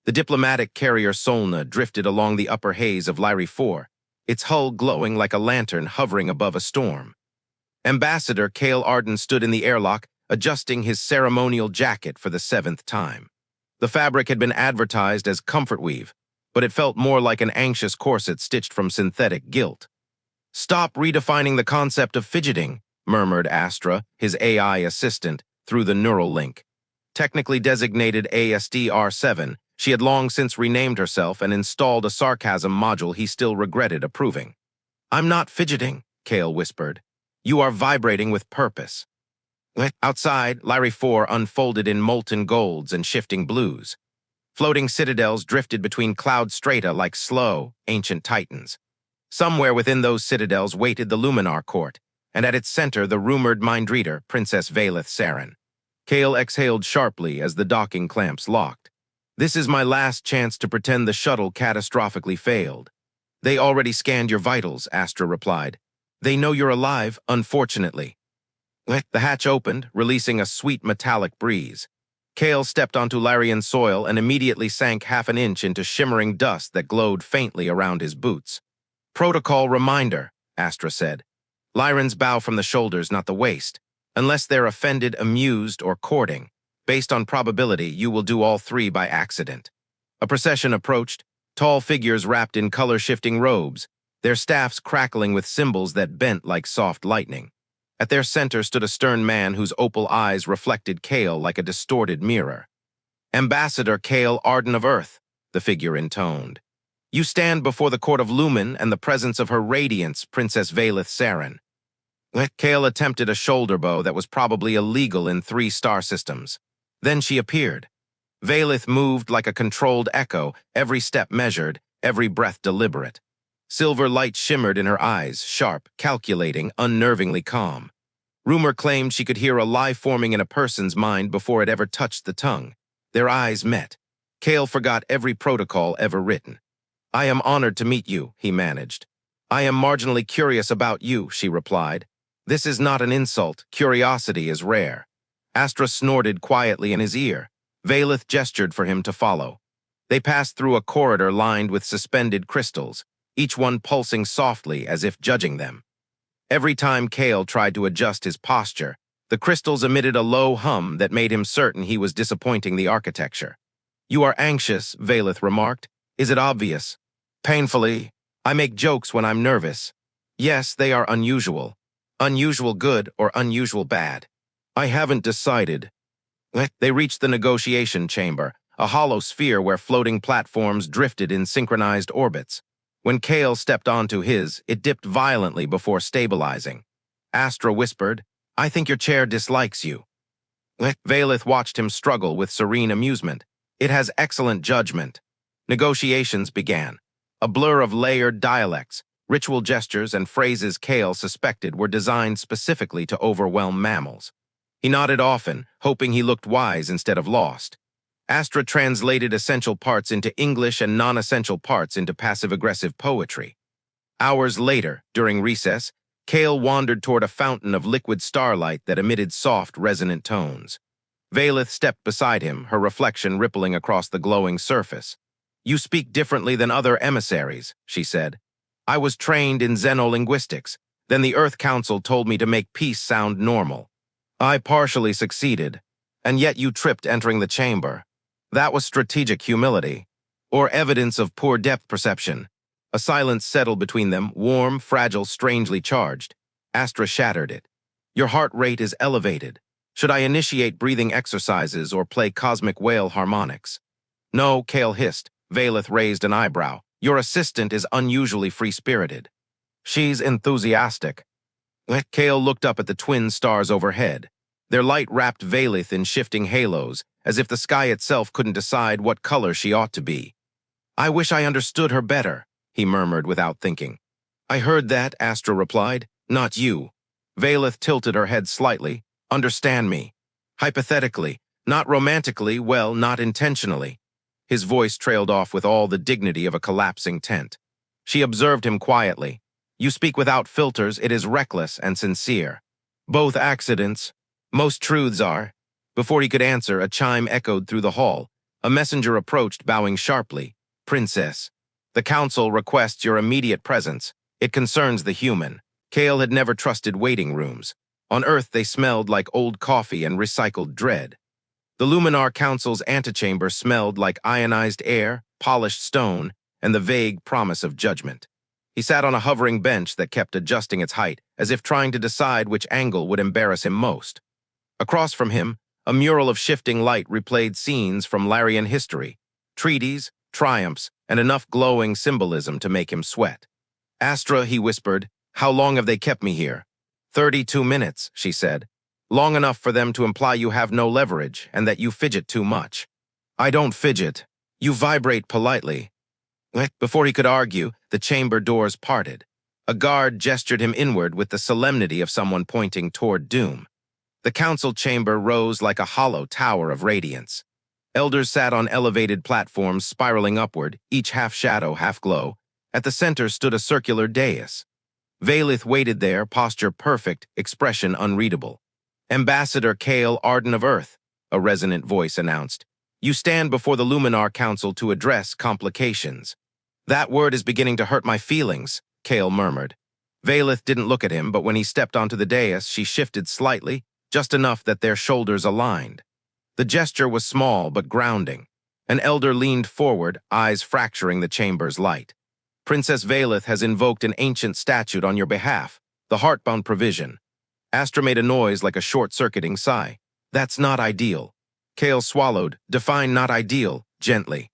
The diplomatic carrier Solna drifted along the upper haze of Lyri 4, its hull glowing like a lantern hovering above a storm. Ambassador Cale Arden stood in the airlock, adjusting his ceremonial jacket for the 7th time. The fabric had been advertised as comfort weave, but it felt more like an anxious corset stitched from synthetic gilt. "Stop redefining the concept of fidgeting," murmured Astra, his AI assistant, through the neural link. Technically designated ASDR-7, she had long since renamed herself and installed a sarcasm module he still regretted approving. "I'm not fidgeting," Cale whispered. "You are vibrating with purpose." Outside, Lyri 4 unfolded in molten golds and shifting blues. Floating citadels drifted between cloud strata like slow, ancient titans. Somewhere within those citadels waited the Luminar court, and at its center the rumored mind-reader, Princess Valeth Saren. Cale exhaled sharply as the docking clamps locked. "This is my last chance to pretend the shuttle catastrophically failed." "They already scanned your vitals," Astra replied. "They know you're alive, unfortunately." The hatch opened, releasing a sweet metallic breeze. Cale stepped onto Lyrian soil and immediately sank half an inch into shimmering dust that glowed faintly around his boots. "Protocol reminder," Astra said. "Lyrans bow from the shoulders, not the waist. Unless they're offended, amused, or courting. Based on probability, you will do all three by accident." A procession approached, tall figures wrapped in color-shifting robes, their staffs crackling with symbols that bent like soft lightning. At their center stood a stern man whose opal eyes reflected Cale like a distorted mirror. "Ambassador Cale Arden of Earth," the figure intoned. "You stand before the court of Lumen and the presence of her radiance, Princess Valeth Saren." Cale attempted a shoulder bow that was probably illegal in 3 star systems. Then she appeared. Valeth moved like a controlled echo, every step measured, every breath deliberate. Silver light shimmered in her eyes, sharp, calculating, unnervingly calm. Rumor claimed she could hear a lie forming in a person's mind before it ever touched the tongue. Their eyes met. Cale forgot every protocol ever written. "I am honored to meet you," he managed. "I am marginally curious about you," she replied. "This is not an insult. Curiosity is rare." Astra snorted quietly in his ear. Valeth gestured for him to follow. They passed through a corridor lined with suspended crystals, each one pulsing softly as if judging them. Every time Cale tried to adjust his posture, the crystals emitted a low hum that made him certain he was disappointing the architecture. "You are anxious," Valeth remarked. "Is it obvious?" "Painfully. I make jokes when I'm nervous." "Yes, they are unusual. Unusual good or unusual bad." "I haven't decided." They reached the negotiation chamber, a hollow sphere where floating platforms drifted in synchronized orbits. When Cale stepped onto his, it dipped violently before stabilizing. Astra whispered, "I think your chair dislikes you." Valeth watched him struggle with serene amusement. "It has excellent judgment." Negotiations began. A blur of layered dialects, ritual gestures, and phrases Cale suspected were designed specifically to overwhelm mammals. He nodded often, hoping he looked wise instead of lost. Astra translated essential parts into English and non-essential parts into passive-aggressive poetry. Hours later, during recess, Cale wandered toward a fountain of liquid starlight that emitted soft, resonant tones. Valeth stepped beside him, her reflection rippling across the glowing surface. "You speak differently than other emissaries," she said. "I was trained in xenolinguistics. Then the Earth Council told me to make peace sound normal. I partially succeeded, and yet you tripped entering the chamber. That was strategic humility, or evidence of poor depth perception." A silence settled between them, warm, fragile, strangely charged. Astra shattered it. "Your heart rate is elevated. Should I initiate breathing exercises or play cosmic whale harmonics?" "No," Cale hissed. Valeth raised an eyebrow. "Your assistant is unusually free-spirited." "She's enthusiastic." Cale looked up at the twin stars overhead. Their light wrapped Valeth in shifting halos, as if the sky itself couldn't decide what color she ought to be. "I wish I understood her better," he murmured without thinking. "I heard that," Astra replied. "Not you." Valeth tilted her head slightly. "Understand me. Hypothetically, not romantically, well, not intentionally." His voice trailed off with all the dignity of a collapsing tent. She observed him quietly. "You speak without filters, it is reckless and sincere." "Both accidents. Most truths are." Before he could answer, a chime echoed through the hall. A messenger approached, bowing sharply. "Princess, the council requests your immediate presence. It concerns the human." Kale had never trusted waiting rooms. On Earth, they smelled like old coffee and recycled dread. The Luminar Council's antechamber smelled like ionized air, polished stone, and the vague promise of judgment. He sat on a hovering bench that kept adjusting its height, as if trying to decide which angle would embarrass him most. Across from him, a mural of shifting light replayed scenes from Larian history, treaties, triumphs, and enough glowing symbolism to make him sweat. "Astra," he whispered, "how long have they kept me here?" 32 minutes, she said. "Long enough for them to imply you have no leverage and that you fidget too much." "I don't fidget. You vibrate politely." Before he could argue, the chamber doors parted. A guard gestured him inward with the solemnity of someone pointing toward doom. The council chamber rose like a hollow tower of radiance. Elders sat on elevated platforms spiraling upward, each half shadow, half glow. At the center stood a circular dais. Valith waited there, posture perfect, expression unreadable. "Ambassador Kale Arden of Earth," a resonant voice announced. "You stand before the Luminar Council to address complications." "That word is beginning to hurt my feelings," Kale murmured. Valith didn't look at him, but when he stepped onto the dais, she shifted slightly, just enough that their shoulders aligned. The gesture was small but grounding. An elder leaned forward, eyes fracturing the chamber's light. "Princess Valith has invoked an ancient statute on your behalf, the Heartbound Provision." Astra made a noise like a short-circuiting sigh. "That's not ideal." Kale swallowed. "Define not ideal," gently.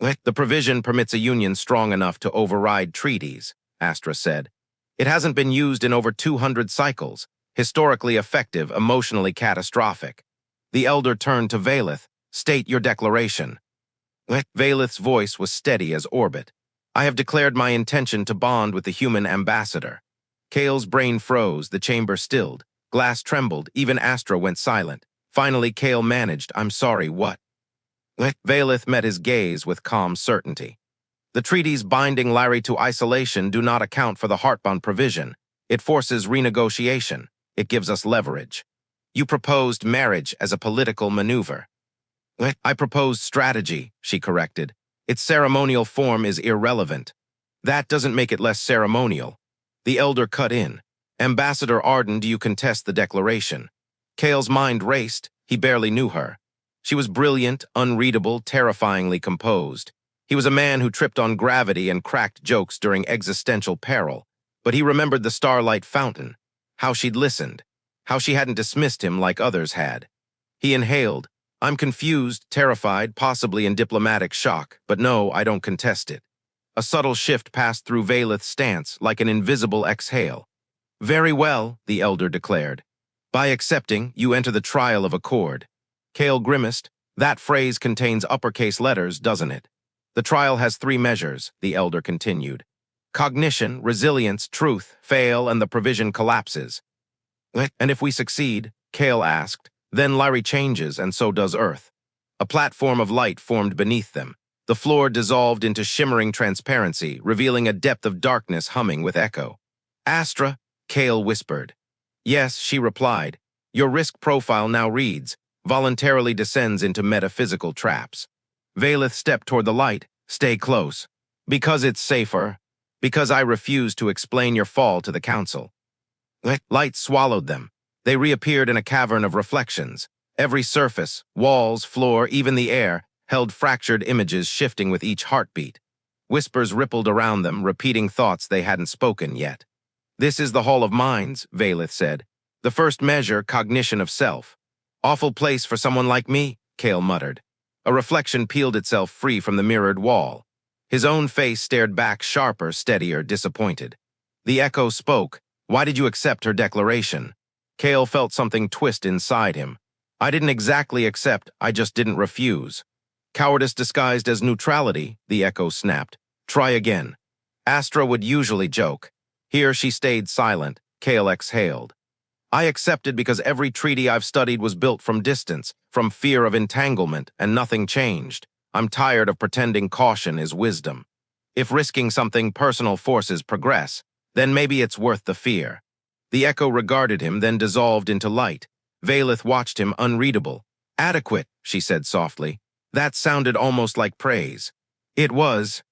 "The provision permits a union strong enough to override treaties," Astra said. "It hasn't been used in over 200 cycles. Historically effective, emotionally catastrophic." The elder turned to Valith. "State your declaration." Valith's voice was steady as orbit. "I have declared my intention to bond with the human ambassador." Kale's brain froze, the chamber stilled. Glass trembled, even Astra went silent. Finally, Kale managed, "I'm sorry, what?" Valith met his gaze with calm certainty. "The treaties binding Larry to isolation do not account for the Heartbound Provision. It forces renegotiation. It gives us leverage. You proposed marriage as a political maneuver." "I proposed strategy," she corrected. "Its ceremonial form is irrelevant." "That doesn't make it less ceremonial." The elder cut in. "Ambassador Arden, do you contest the declaration?" Kale's mind raced. He barely knew her. She was brilliant, unreadable, terrifyingly composed. He was a man who tripped on gravity and cracked jokes during existential peril. But he remembered the starlight fountain, how she'd listened, how she hadn't dismissed him like others had. He inhaled. "I'm confused, terrified, possibly in diplomatic shock, but no, I don't contest it." A subtle shift passed through Valith's stance, like an invisible exhale. "Very well," the elder declared. "By accepting, you enter the trial of accord." Kale grimaced. "That phrase contains uppercase letters, doesn't it?" "The trial has 3 measures," the elder continued. "Cognition, resilience, truth, fail, and the provision collapses." "And if we succeed," Kale asked, "then Larry changes, and so does Earth." A platform of light formed beneath them. The floor dissolved into shimmering transparency, revealing a depth of darkness humming with echo. "Astra," Kale whispered. "Yes," she replied. "Your risk profile now reads, voluntarily descends into metaphysical traps." Valith stepped toward the light. "Stay close." "Because it's safer. Because I refuse to explain your fall to the council." Light swallowed them. They reappeared in a cavern of reflections. Every surface, walls, floor, even the air, held fractured images shifting with each heartbeat. Whispers rippled around them, repeating thoughts they hadn't spoken yet. "This is the Hall of Minds," Valith said. "The first measure, cognition of self." "Awful place for someone like me," Kale muttered. A reflection peeled itself free from the mirrored wall. His own face stared back, sharper, steadier, disappointed. The echo spoke. "Why did you accept her declaration?" Kale felt something twist inside him. "I didn't exactly accept, I just didn't refuse." "Cowardice disguised as neutrality," the echo snapped. "Try again." Astra would usually joke. Here she stayed silent. Kale exhaled. "I accepted because every treaty I've studied was built from distance, from fear of entanglement, and nothing changed. I'm tired of pretending caution is wisdom. If risking something personal forces progress, then maybe it's worth the fear." The echo regarded him, then dissolved into light. Valith watched him, unreadable. "Adequate," she said softly. That sounded almost like praise. It was.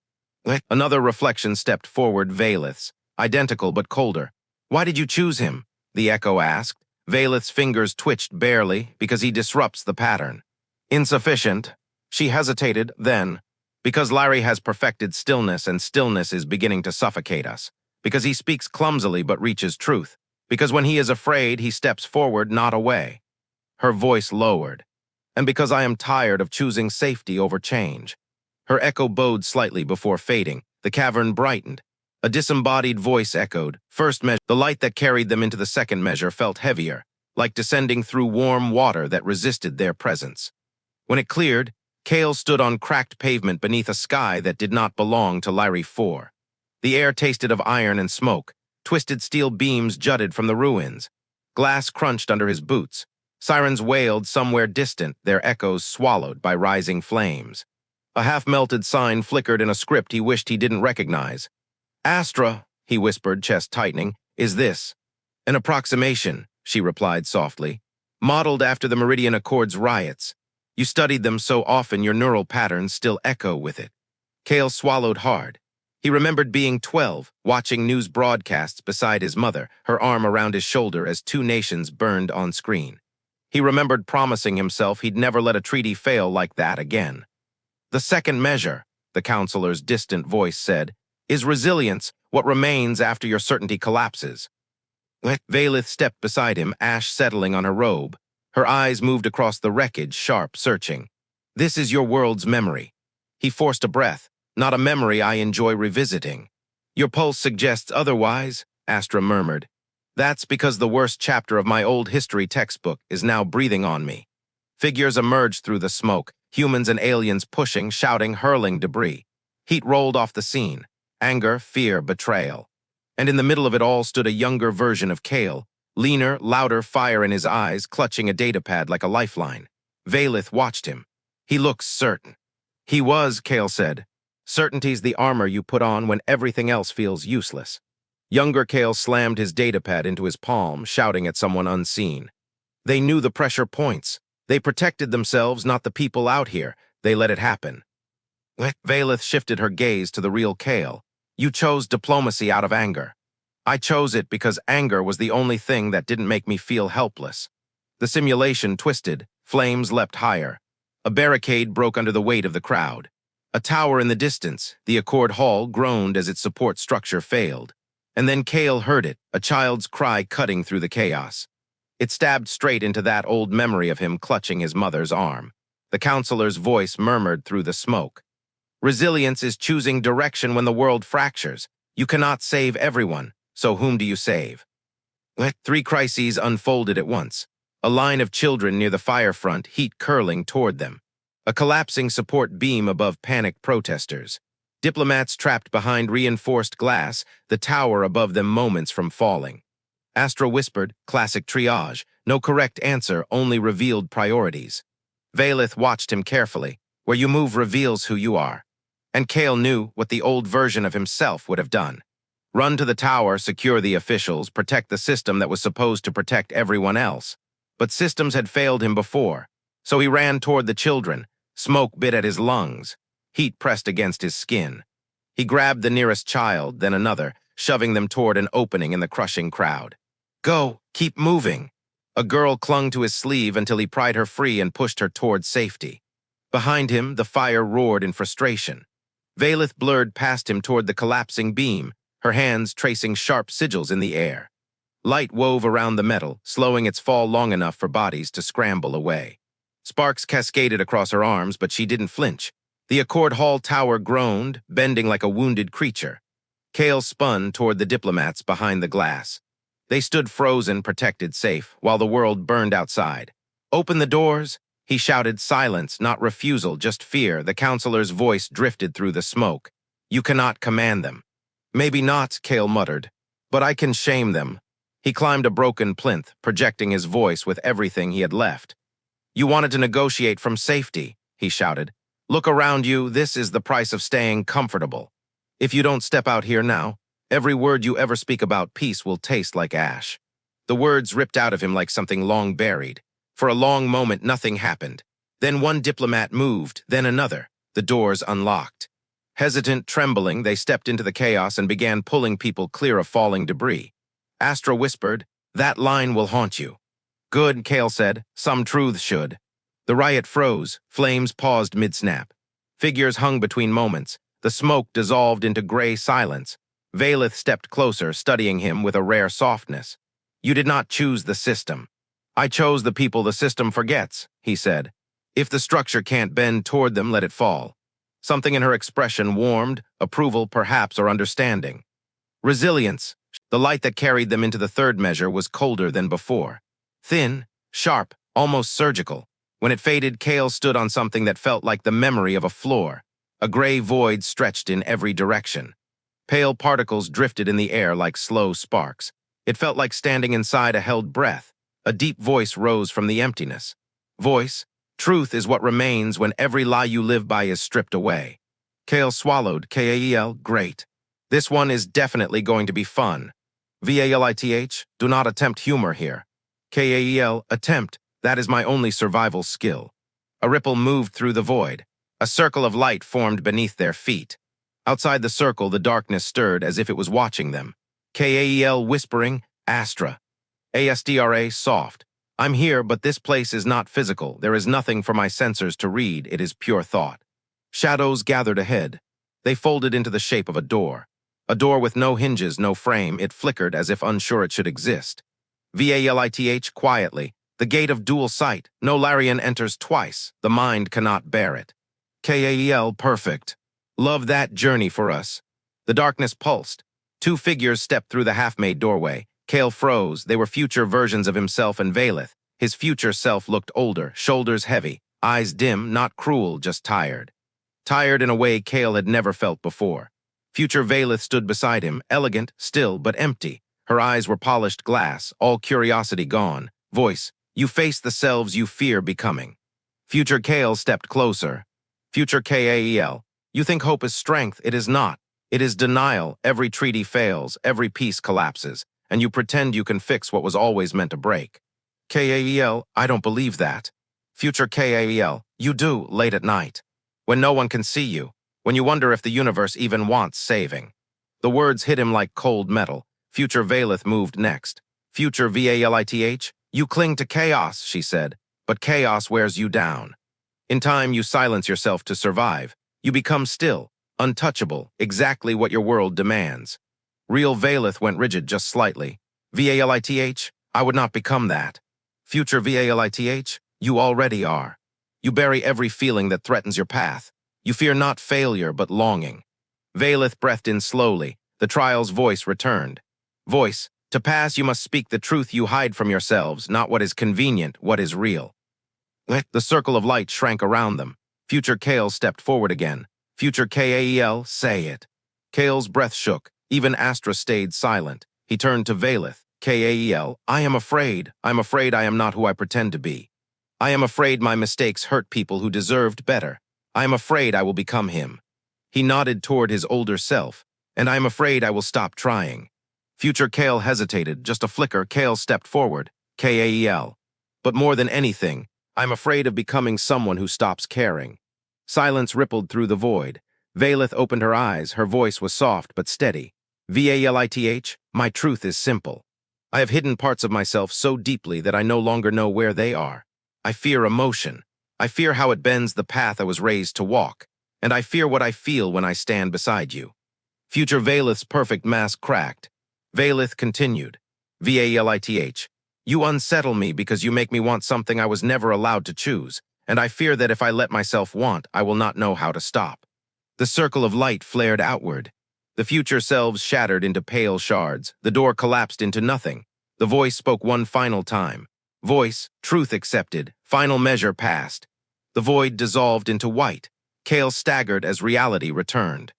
Another reflection stepped forward, Valeth's, identical but colder. Why did you choose him? The echo asked. Valeth's fingers twitched barely because he disrupts the pattern. Insufficient. She hesitated, then. Because Larry has perfected stillness and stillness is beginning to suffocate us. Because he speaks clumsily but reaches truth. Because when he is afraid, he steps forward, not away. Her voice lowered. And because I am tired of choosing safety over change. Her echo bowed slightly before fading. The cavern brightened. A disembodied voice echoed. First measure. The light that carried them into the second measure felt heavier, like descending through warm water that resisted their presence. When it cleared, Kale stood on cracked pavement beneath a sky that did not belong to Larry 4. The air tasted of iron and smoke. Twisted steel beams jutted from the ruins. Glass crunched under his boots. Sirens wailed somewhere distant, their echoes swallowed by rising flames. A half-melted sign flickered in a script he wished he didn't recognize. Astra, he whispered, chest tightening, is this? An approximation, she replied softly. Modeled after the Meridian Accord's riots. You studied them so often your neural patterns still echo with it. Kale swallowed hard. He remembered being 12, watching news broadcasts beside his mother, her arm around his shoulder as two nations burned on screen. He remembered promising himself he'd never let a treaty fail like that again. The second measure, the counselor's distant voice said, is resilience, what remains after your certainty collapses. Valeth stepped beside him, ash settling on her robe. Her eyes moved across the wreckage, sharp, searching. This is your world's memory. He forced a breath, not a memory I enjoy revisiting. Your pulse suggests otherwise, Astra murmured. That's because the worst chapter of my old history textbook is now breathing on me. Figures emerged through the smoke, humans and aliens pushing, shouting, hurling debris. Heat rolled off the scene. Anger, fear, betrayal. And in the middle of it all stood a younger version of Kale, leaner, louder, fire in his eyes, clutching a datapad like a lifeline. Valeth watched him. He looked certain. He was, Kale said. Certainty's the armor you put on when everything else feels useless. Younger Kale slammed his datapad into his palm, shouting at someone unseen. They knew the pressure points. They protected themselves, not the people out here. They let it happen. Valeth shifted her gaze to the real Kale. You chose diplomacy out of anger. I chose it because anger was the only thing that didn't make me feel helpless. The simulation twisted, flames leapt higher. A barricade broke under the weight of the crowd. A tower in the distance, the Accord Hall, groaned as its support structure failed. And then Kale heard it, a child's cry cutting through the chaos. It stabbed straight into that old memory of him clutching his mother's arm. The counselor's voice murmured through the smoke. Resilience is choosing direction when the world fractures. You cannot save everyone, so whom do you save? 3 crises unfolded at once. A line of children near the fire front, heat curling toward them. A collapsing support beam above panicked protesters. Diplomats trapped behind reinforced glass, the tower above them moments from falling. Astra whispered, classic triage, no correct answer, only revealed priorities. Valeth watched him carefully. Where you move reveals who you are. And Kale knew what the old version of himself would have done. Run to the tower, secure the officials, protect the system that was supposed to protect everyone else. But systems had failed him before, so he ran toward the children. Smoke bit at his lungs. Heat pressed against his skin. He grabbed the nearest child, then another, shoving them toward an opening in the crushing crowd. Go, keep moving. A girl clung to his sleeve until he pried her free and pushed her toward safety. Behind him, the fire roared in frustration. Valeth blurred past him toward the collapsing beam, her hands tracing sharp sigils in the air. Light wove around the metal, slowing its fall long enough for bodies to scramble away. Sparks cascaded across her arms, but she didn't flinch. The Accord Hall tower groaned, bending like a wounded creature. Kale spun toward the diplomats behind the glass. They stood frozen, protected, safe, while the world burned outside. Open the doors! He shouted, silence, not refusal, just fear. The counselor's voice drifted through the smoke. You cannot command them. Maybe not, Kale muttered, but I can shame them. He climbed a broken plinth, projecting his voice with everything he had left. You wanted to negotiate from safety, he shouted. Look around you, this is the price of staying comfortable. If you don't step out here now, every word you ever speak about peace will taste like ash. The words ripped out of him like something long buried. For a long moment, nothing happened. Then one diplomat moved, then another. The doors unlocked. Hesitant, trembling, they stepped into the chaos and began pulling people clear of falling debris. Astra whispered, "That line will haunt you." "Good," Kale said. "Some truths should." The riot froze. Flames paused mid-snap. Figures hung between moments. The smoke dissolved into gray silence. Valeth stepped closer, studying him with a rare softness. "You did not choose the system. I chose the people the system forgets," he said. "If the structure can't bend toward them, let it fall." Something in her expression warmed, approval perhaps, or understanding. Resilience. The light that carried them into the third measure was colder than before. Thin, sharp, almost surgical. When it faded, Kale stood on something that felt like the memory of a floor. A gray void stretched in every direction. Pale particles drifted in the air like slow sparks. It felt like standing inside a held breath. A deep voice rose from the emptiness. Voice, truth is what remains when every lie you live by is stripped away. Kale swallowed. Kael, great. This one is definitely going to be fun. Valith, do not attempt humor here. Kael, attempt. That is my only survival skill. A ripple moved through the void. A circle of light formed beneath their feet. Outside the circle, the darkness stirred as if it was watching them. Kael whispering, Astra. Astra soft. I'm here, but this place is not physical. There is nothing for my sensors to read. It is pure thought. Shadows gathered ahead. They folded into the shape of a door. A door with no hinges, no frame. It flickered as if unsure it should exist. Valith quietly. The gate of dual sight. No Larian enters twice. The mind cannot bear it. Kal, perfect. Love that journey for us. The darkness pulsed. Two figures stepped through the half-made doorway. Kale froze. They were future versions of himself and Valith. His future self looked older, shoulders heavy, eyes dim, not cruel, just tired. Tired in a way Kale had never felt before. Future Valith stood beside him, elegant, still, but empty. Her eyes were polished glass, all curiosity gone. Voice, you face the selves you fear becoming. Future Kale stepped closer. Future Kal, you think hope is strength. It is not. It is denial. Every treaty fails. Every peace collapses. And you pretend you can fix what was always meant to break. Kal, I don't believe that. Future Kal, you do, late at night. When no one can see you. When you wonder if the universe even wants saving. The words hit him like cold metal. Future Valith moved next. Future Valith, you cling to chaos, she said, but chaos wears you down. In time, you silence yourself to survive. You become still, untouchable, exactly what your world demands. Real Valith went rigid just slightly. Valith, I would not become that. Future Valith, you already are. You bury every feeling that threatens your path. You fear not failure, but longing. Valith breathed in slowly. The trial's voice returned. Voice, to pass you must speak the truth you hide from yourselves, not what is convenient, what is real. The circle of light shrank around them. Future Kale stepped forward again. Future Kal, say it. Kale's breath shook. Even Astra stayed silent. He turned to Valith. Kal, I am afraid. I'm afraid I am not who I pretend to be. I am afraid my mistakes hurt people who deserved better. I am afraid I will become him. He nodded toward his older self. And I am afraid I will stop trying. Future Kale hesitated. Just a flicker, Kale stepped forward. Kal. But more than anything, I'm afraid of becoming someone who stops caring. Silence rippled through the void. Valith opened her eyes. Her voice was soft but steady. Valith, my truth is simple. I have hidden parts of myself so deeply that I no longer know where they are. I fear emotion. I fear how it bends the path I was raised to walk. And I fear what I feel when I stand beside you. Future Valith's perfect mask cracked. Valith continued. Valith, you unsettle me because you make me want something I was never allowed to choose, and I fear that if I let myself want, I will not know how to stop. The circle of light flared outward. The future selves shattered into pale shards. The door collapsed into nothing. The voice spoke one final time. Voice, truth accepted, final measure passed. The void dissolved into white. Kale staggered as reality returned.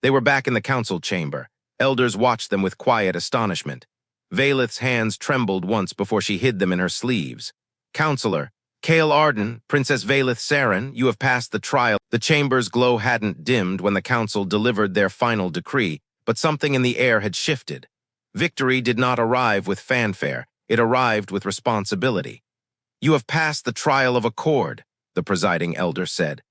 They were back in the council chamber. Elders watched them with quiet astonishment. Valith's hands trembled once before she hid them in her sleeves. Counselor, Kale Arden, Princess Valith Saren, you have passed the trial. The chamber's glow hadn't dimmed when the council delivered their final decree, but something in the air had shifted. Victory did not arrive with fanfare. It arrived with responsibility. You have passed the trial of accord. the presiding elder said.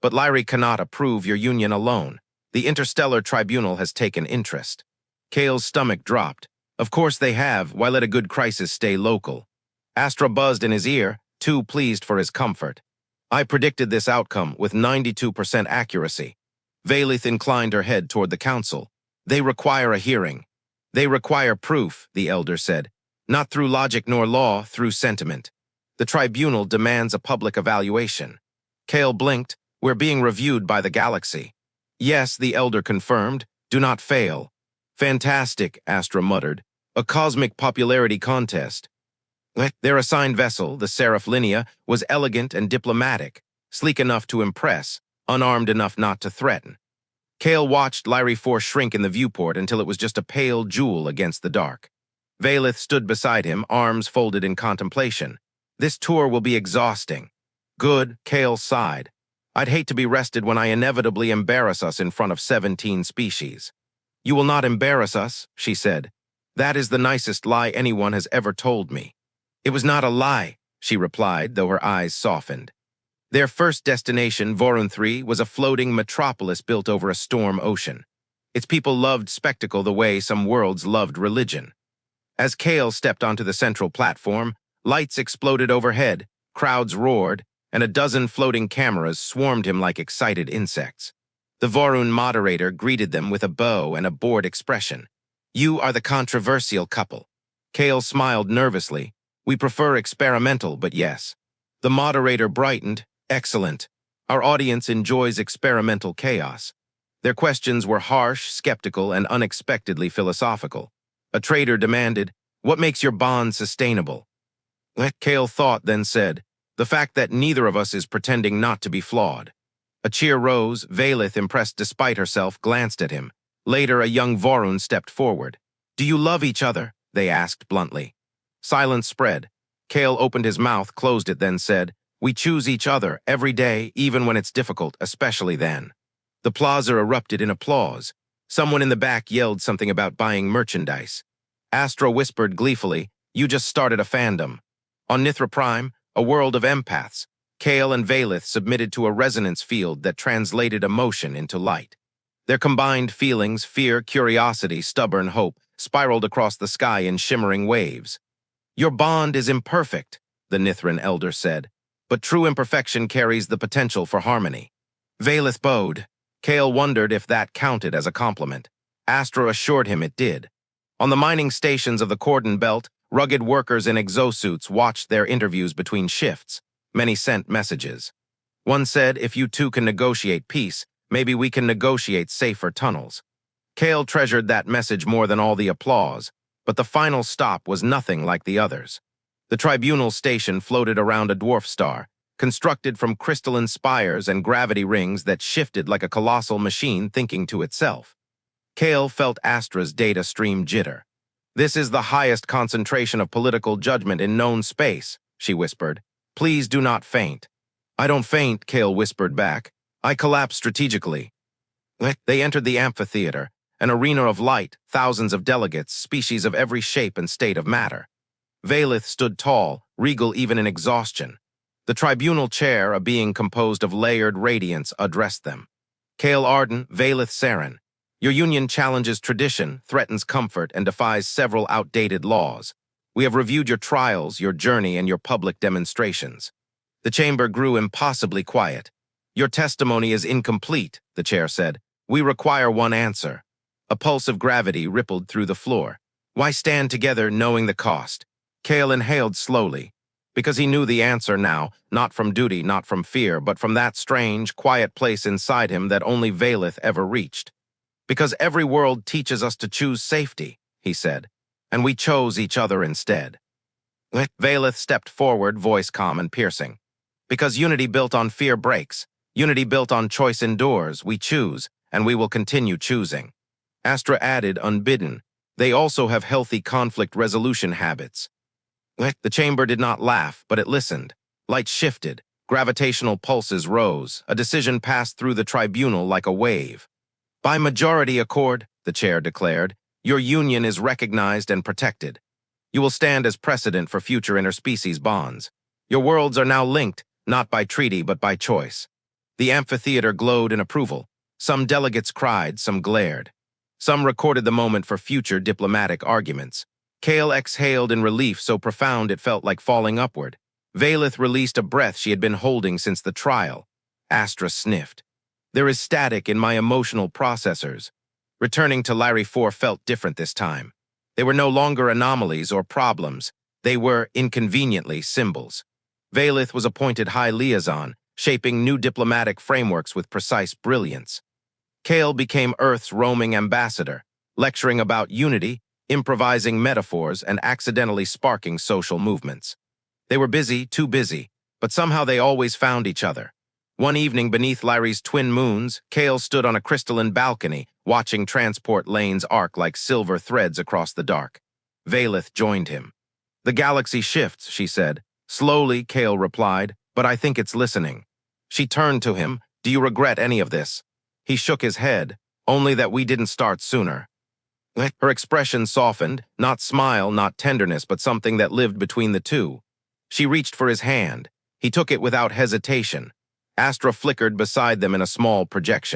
But Lyri cannot approve your union alone. The interstellar tribunal has taken interest. Kale's stomach dropped. Of course they have. Why let a good crisis stay local? Astra buzzed in his ear, too pleased for his comfort. I predicted this outcome with 92% accuracy. Valith inclined her head toward the council. They require a hearing. They require proof, the elder said. Not through logic nor law, through sentiment. The tribunal demands a public evaluation. Kale blinked. We're being reviewed by the galaxy. Yes, the elder confirmed. Do not fail. Fantastic, Astra muttered. A cosmic popularity contest. Their assigned vessel, the Seraph Linnea, was elegant and diplomatic, sleek enough to impress, unarmed enough not to threaten. Kale watched Lyri 4 shrink in the viewport until it was just a pale jewel against the dark. Valith stood beside him, arms folded in contemplation. This tour will be exhausting. Good, Kale sighed. I'd hate to be rested when I inevitably embarrass us in front of 17 species. You will not embarrass us, she said. That is the nicest lie anyone has ever told me. It was not a lie, she replied, though her eyes softened. Their first destination, Vorun 3, was a floating metropolis built over a storm ocean. Its people loved spectacle the way some worlds loved religion. As Kale stepped onto the central platform, lights exploded overhead, crowds roared, and a dozen floating cameras swarmed him like excited insects. The Vorun moderator greeted them with a bow and a bored expression. You are the controversial couple. Kale smiled nervously. We prefer experimental, but yes. The moderator brightened. Excellent. Our audience enjoys experimental chaos. Their questions were harsh, skeptical, and unexpectedly philosophical. A trader demanded, what makes your bond sustainable? Kale thought, then said, the fact that neither of us is pretending not to be flawed. A cheer rose. Valith, impressed despite herself, glanced at him. Later, a young Vorun stepped forward. Do you love each other? They asked bluntly. Silence spread. Kale opened his mouth, closed it, then said, we choose each other every day, even when it's difficult, especially then. The plaza erupted in applause. Someone in the back yelled something about buying merchandise. Astra whispered gleefully, you just started a fandom. On Nithra Prime, a world of empaths, Kale and Valith submitted to a resonance field that translated emotion into light. Their combined feelings, fear, curiosity, stubborn hope, spiraled across the sky in shimmering waves. Your bond is imperfect, the Nithran elder said, but true imperfection carries the potential for harmony. Valith bowed. Kale wondered if that counted as a compliment. Astra assured him it did. On the mining stations of the Cordon Belt, rugged workers in exosuits watched their interviews between shifts. Many sent messages. One said, if you two can negotiate peace, maybe we can negotiate safer tunnels. Kale treasured that message more than all the applause, but the final stop was nothing like the others. The tribunal station floated around a dwarf star, constructed from crystalline spires and gravity rings that shifted like a colossal machine thinking to itself. Kale felt Astra's data stream jitter. This is the highest concentration of political judgment in known space, she whispered. Please do not faint. I don't faint, Kale whispered back. I collapse strategically. They entered the amphitheater, an arena of light, thousands of delegates, species of every shape and state of matter. Valith stood tall, regal even in exhaustion. The tribunal chair, a being composed of layered radiance, addressed them. Kale Arden, Valith Saren. Your union challenges tradition, threatens comfort, and defies several outdated laws. We have reviewed your trials, your journey, and your public demonstrations. The chamber grew impossibly quiet. Your testimony is incomplete, the chair said. We require one answer. A pulse of gravity rippled through the floor. Why stand together knowing the cost? Kale inhaled slowly, because he knew the answer now, not from duty, not from fear, but from that strange, quiet place inside him that only Valith ever reached. Because every world teaches us to choose safety, he said, and we chose each other instead. Valith stepped forward, voice calm and piercing. Because unity built on fear breaks, unity built on choice endures, we choose, and we will continue choosing. Astra added, unbidden, they also have healthy conflict resolution habits. The chamber did not laugh, but it listened. Light shifted, gravitational pulses rose, a decision passed through the tribunal like a wave. By majority accord, the chair declared, your union is recognized and protected. You will stand as precedent for future interspecies bonds. Your worlds are now linked, not by treaty but by choice. The amphitheater glowed in approval. Some delegates cried, some glared. Some recorded the moment for future diplomatic arguments. Kale exhaled in relief so profound it felt like falling upward. Valith released a breath she had been holding since the trial. Astra sniffed. There is static in my emotional processors. Returning to Lyri 4 felt different this time. They were no longer anomalies or problems. They were, inconveniently, symbols. Valith was appointed High Liaison, shaping new diplomatic frameworks with precise brilliance. Kale became Earth's roaming ambassador, lecturing about unity, improvising metaphors, and accidentally sparking social movements. They were busy, too busy, but somehow they always found each other. One evening beneath Lyri's twin moons, Kale stood on a crystalline balcony, watching transport lanes arc like silver threads across the dark. Valith joined him. The galaxy shifts, she said. Slowly, Kale replied, but I think it's listening. She turned to him. Do you regret any of this? He shook his head, only that we didn't start sooner. Her expression softened, not smile, not tenderness, but something that lived between the two. She reached for his hand. He took it without hesitation. Astra flickered beside them in a small projection.